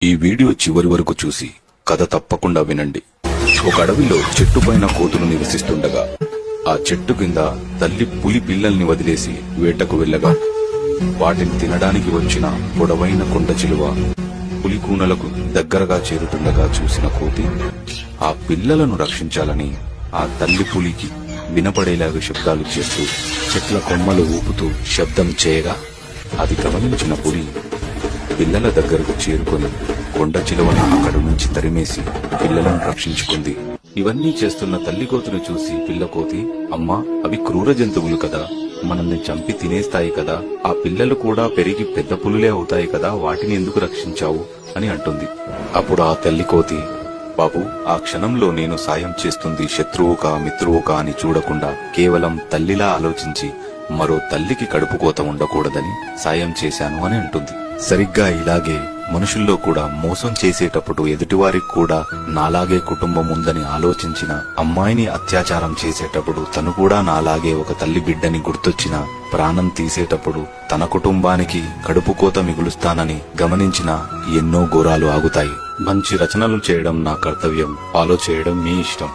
ఈ వీడియో చివరి వరకు చూసి కథ తప్పకుండా వినండి. ఒక అడవిలో చెట్టు పైన కోతులు నివసిస్తుండగా ఆ చెట్టు కింద తల్లి పులి పిల్లల్ని వదిలేసి వేటకు వెళ్ళగా వాటిని తినడానికి వచ్చిన పొడవైన కొండ చిలువ పులి కూనలకు దగ్గరగా చేరుతుండగా చూసిన కోతి ఆ పిల్లలను రక్షించాలని ఆ తల్లి పులికి వినపడేలాగా శబ్దాలు చేస్తూ చెట్ల కొమ్మలు ఊపుతూ శబ్దం చేయగా అది గమనించిన పులి పిల్లల దగ్గరకు చేరుకొని కొండ చిలువను అక్కడి నుంచి తరిమేసి పిల్లలను రక్షించుకుంది. ఇవన్నీ చేస్తున్న తల్లి కోతిని చూసి పిల్ల కోతి, అమ్మా, అవి క్రూర జంతువులు కదా, మనల్ని చంపి తినేస్తాయి కదా, ఆ పిల్లలు కూడా పెరిగి పెద్ద పులులే అవుతాయి కదా, వాటిని ఎందుకు రక్షించావు అని అంటుంది. అప్పుడు ఆ తల్లి కోతి, బాబు, ఆ క్షణంలో నేను సాయం చేస్తుంది శత్రువుకా మిత్రువుకా అని చూడకుండా కేవలం తల్లిలా ఆలోచించి మరో తల్లికి కడుపు కోత ఉండకూడదని సాయం చేశాను అని అంటుంది. సరిగ్గా ఇలాగే మనుషుల్లో కూడా మోసం చేసేటప్పుడు ఎదుటివారికి కూడా నాలాగే కుటుంబం ఉందని ఆలోచించిన అమ్మాయిని అత్యాచారం చేసేటప్పుడు తను కూడా నాలాగే ఒక తల్లి బిడ్డని గుర్తొచ్చిన ప్రాణం తీసేటప్పుడు తన కుటుంబానికి కడుపు కోత మిగులుస్తానని గమనించిన ఎన్నో ఘోరాలు ఆగుతాయి. మంచి రచనలు చేయడం నా కర్తవ్యం, ఫాలో చేయడం మీ ఇష్టం.